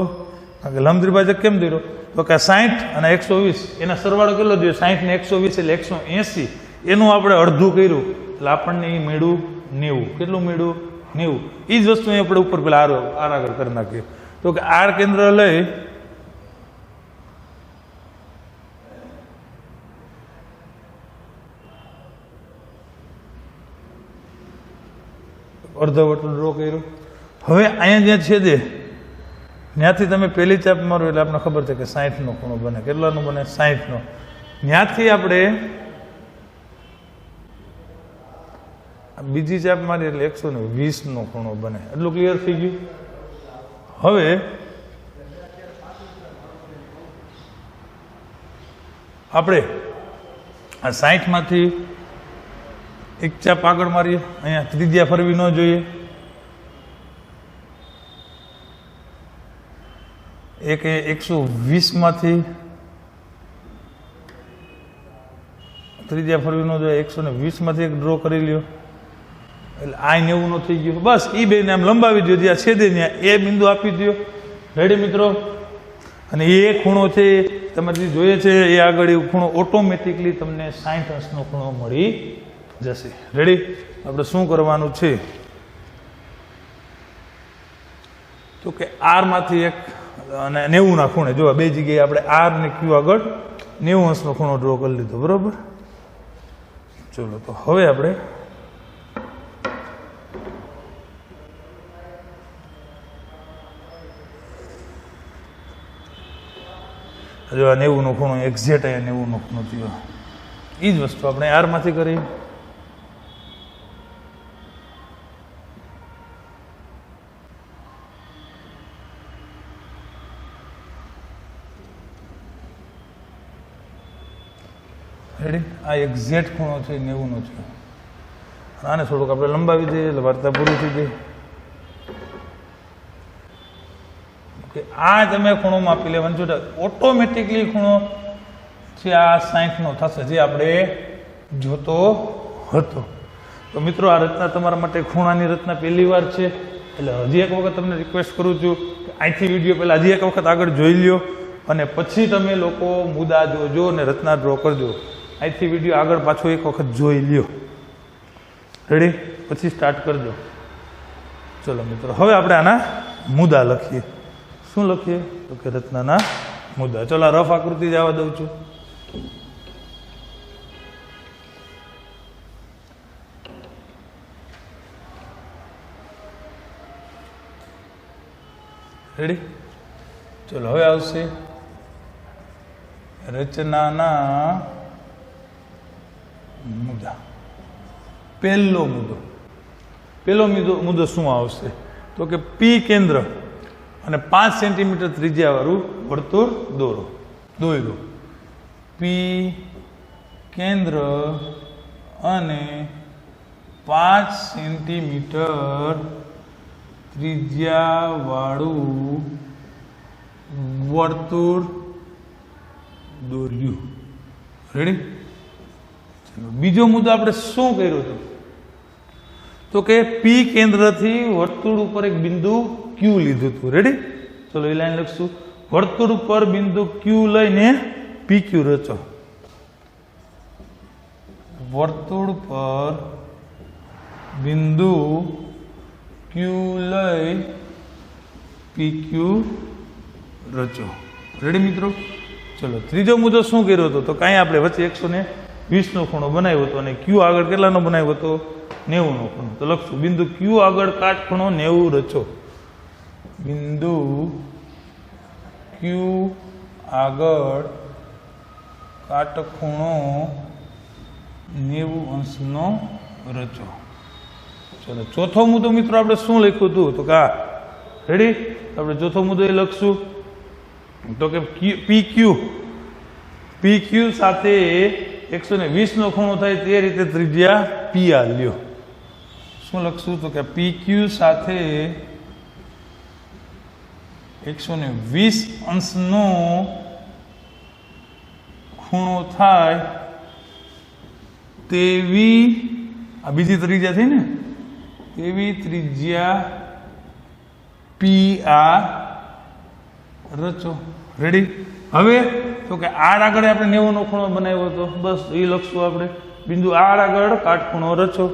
કારણ કે લંબ દ્વિભાજક કેમ દોર્યો? તો કે 60 અને 120 એના સરવાળો કેટલો દોર્યો? 60 ને 120 એટલે 180. એનું આપણે અડધું કર્યું એટલે આપણને એ મળ્યું 90. કેટલું મળ્યું? 90. એ જ વસ્તુ આપણે ઉપર પેલા આર આગળ કરી નાખીએ. તો કે આર કેન્દ્ર લઈ અર્ધ વર્તુળ ડ્રો કર્યું. હવે અહીંયા જ્યાં છેદે ત્યાંથી તમે પહેલી ચાપ મારો એટલે આપણને ખબર છે કે 60 નો ખૂણો બને. કેટલાનો બને? 60 નો. ત્યાંથી આપણે બીજી ચાપ મારી એટલે 120 નો ખૂણો બને. એટલું ક્લિયર થઈ ગયું? હવે આપણે આ 60 માંથી એક ચાપ આગળ મારીએ. અહીંયા ત્રિજ્યા ફરવી ન જોઈએ. એક 120 માંથી ત્રિજ્યા ફરવી ન જોઈએ. 120 માંથી એક ડ્રો કરી લ્યો એટલે આ 90 નો થઈ ગયો. બસ એ બેને આમ લંબાવી દો, જ્યાં છેદે ત્યાં એ બિંદુ આપી દો. રેડી મિત્રો? અને એ ખૂણો છે તમારે જે જોઈએ છે એ આગળ એ ખૂણો ઓટોમેટિકલી તમને 60 અંશનો ખૂણો મળી જશે. રેડી? આપણે શું કરવાનું છે તો કે આર માંથી એક અને 90 ના ખૂણે, જો બે જગ્યાએ આપણે આર ને ક્યુ આગળ 90 અંશનો ખૂણો ડ્રો કરી લીધો. બરોબર? ચલો તો હવે આપણે જો આ 90 નો ખૂણો એક્ઝેક્ટ અહીંયા 90 નો ખૂણો થયો. એ જ વસ્તુ આપણે આર માંથી કરી. રેડી? આ એક્ઝેક્ટ ખૂણો છે 90 નો છે. આને થોડુંક આપણે લંબાવી દઈએ એટલે વાર્તા પૂરી થઈ ગઈ. આ તમે ખૂણો માપી લેવાનું છો. ઓટોમેટિકલી ખૂણો છે આ 60 નો થશે જે આપણે જોતો હતો. તો મિત્રો આ રચના તમારા માટે ખૂણાની રચના પહેલી વાર છે એટલે હજી એક વખત તમને રિક્વેસ્ટ કરું છું કે અહીંથી વિડીયો પહેલાં હજી એક વખત આગળ જોઈ લ્યો અને પછી તમે લોકો મુદ્દા જોજો અને રચના ડ્રો કરજો. અહીંથી વિડીયો આગળ પાછો એક વખત જોઈ લ્યો. રેડી? પછી સ્ટાર્ટ કરજો. ચલો મિત્રો હવે આપણે આના મુદ્દા લખીએ. શું લખીએ તો કે રચનાના મુદ્દા. ચલો રફ આકૃતિ જવા દઉં છું. રેડી? ચલો હવે આવશે રચનાના મુદ્દા. પહેલો મુદ્દો શું આવશે તો કે પી કેન્દ્ર અને 5 સેન્ટીમીટર ત્રિજ્યાવાળું વર્તુળ દોરો. પી કેન્દ્ર અને 5 સેન્ટીમીટર ત્રિજ્યાવાળું વર્તુળ દોર્યું. રેડી? બીજો મુદ્દો આપણે શું કર્યું હતું તો કે પી કેન્દ્રથી વર્તુળ ઉપર એક બિંદુ ક્યુ લીધું હતું. રેડી? ચલો એ લાઈન લખશું. વર્તુળ ઉપર બિંદુ ક્યુ લઈને પી ક્યુ રચો. વર્તુળ પર બિંદુ ક્યુ લઈ પી ક્યુ રચો. રેડી મિત્રો? ચલો ત્રીજો મુદ્દો શું કર્યો હતો તો કાંઈ આપણે વચ્ચે 120 નો ખૂણો બનાવ્યો હતો અને ક્યુ આગળ કેટલાનો બનાવ્યો હતો 90 નો ખૂણો. તો લખશું બિંદુ ક્યુ આગળ કાટખૂણો 90 રચો. બિંદુ ક્યુ આગળ કાટખૂણો 90 અંશનો રચો. ચલો ચોથો મુદ્દો મિત્રો આપણે શું લખ્યું હતું તો કે રેડી? આપણે ચોથો મુદ્દો એ લખશું તો કે પી ક્યુ સાથે 120 ખૂણો થાય તે રીતે ત્રિજ્યા PR લ્યો. શું લખશું તો કે PQ સાથે 120 ખૂણો થાય તેવી આ બીજી ત્રિજ્યા થઈ ને તેવી ત્રિજ્યા PR રચો. રેડી? હવે તો કે આડ આગળ આપણે 90 નો ખૂણો બનાવ્યો હતો, બસ એ લખશું આપણે. બિંદુ આડ આગળ કાટખૂણો રચો.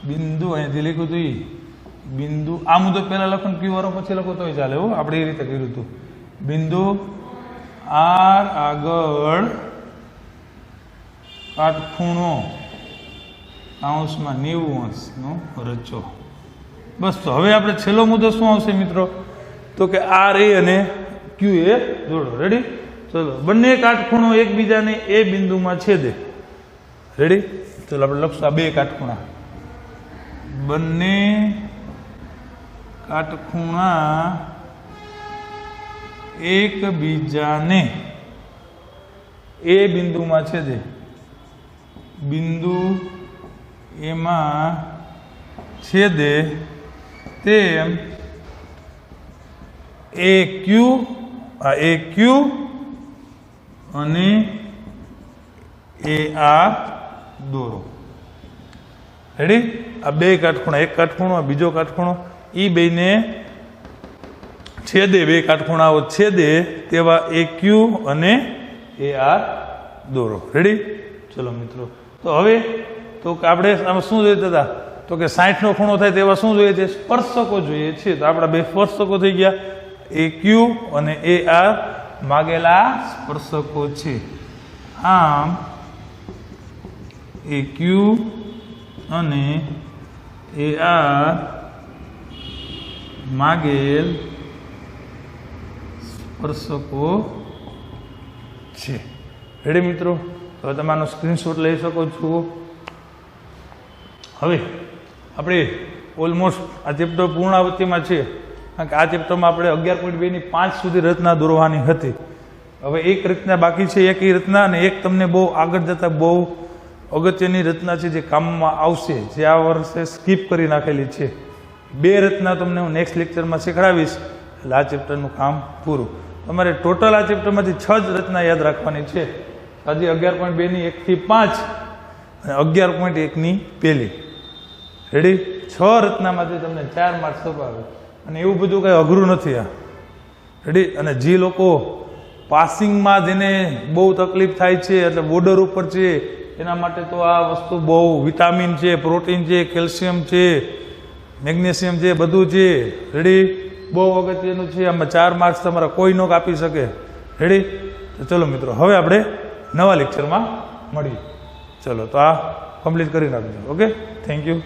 બિંદુ અહીંથી લખ્યું હતું એ બિંદુ આ મુદ્દો પહેલા લખો ને Q વાળો પછી લખો તોય ચાલે. હો, આપણે એ રીતે કર્યું હતું. બિંદુ આર આગળ કાટખૂણો કૌંસમાં 90 નો રચો. બસ. તો હવે આપણે છેલ્લો મુદ્દો શું આવશે મિત્રો? તો કે RA અને QA જોડો. રેડી? ચલો, બંને કાટખૂણો એકબીજાને એ બિંદુમાં છેદે. રેડી? ચલો આપણે લખશું આ બે કાટખૂણા. બંને કાટખૂણા એકબીજાને એ બિંદુમાં છેદે. બિંદુ એમાં છેદે તેમ AQ અને AR દોરો. રેડી? આ બે કાટખૂણા, એક કાટખૂણો બીજો કાટખૂણો, એ બેને છેદે, બે કાટખૂણાઓ છેદે તેવા AQ અને AR દોરો. રેડી? ચલો મિત્રો, તો હવે તો આપણે આમાં શું જોઈતા હતા? તો કે 60 નો ખૂણો થાય તેવા શું જોઈએ છે? સ્પર્શકો જોઈએ છે. તો આપણા બે સ્પર્શકો થઈ ગયા, AQ અને AR માગેલા સ્પર્શકો છે. આમ AQ અને AR માગેલ સ્પર્શકો છે. રેડી મિત્રો? હવે તમે આનો સ્ક્રીનશોટ લઈ શકો છો. હવે આપણે ઓલમોસ્ટ આ ચેપ્ટર પૂર્ણાવૃત્તિમાં છે, કારણ કે આ ચેપ્ટરમાં આપણે 11.2 ની 5 સુધી રચના દોરવાની હતી. હવે એક રચના બાકી છે, એક રચના, અને એક તમને બહુ આગળ જતા બહુ અગત્યની રચના છે જે કામમાં આવશે, જે આ વર્ષે સ્કીપ કરી નાખેલી છે. બે રચના તમને હું નેક્સ્ટ લેક્ચરમાં શીખડાવીશ, એટલે આ ચેપ્ટરનું કામ પૂરું. તમારે ટોટલ આ ચેપ્ટરમાંથી 6 જ રચના યાદ રાખવાની છે. હજી 11.2 ની 1 થી 5 અને 11.1 ની પહેલી. રેડી? 6 રચનામાંથી તમને 4 માર્ક્સ અપાવે, અને એવું બધું કંઈ અઘરું નથી આ. રેડી? અને જે લોકો પાસિંગમાં જેને બહુ તકલીફ થાય છે, એટલે બોર્ડર ઉપર છે, એના માટે તો આ વસ્તુ બહુ, વિટામિન છે, પ્રોટીન છે, કેલ્શિયમ છે, મેગ્નેશિયમ છે, બધું છે. રેડી? બહુ અગત્યનું છે. આમાં 4 માર્ક્સ તમારા કોઈ નો કાપી શકે. રેડી? તો ચલો મિત્રો, હવે આપણે નવા લેક્ચરમાં મળીએ. ચલો, તો આ કમ્પ્લીટ કરી નાખજો. Okay, thank you.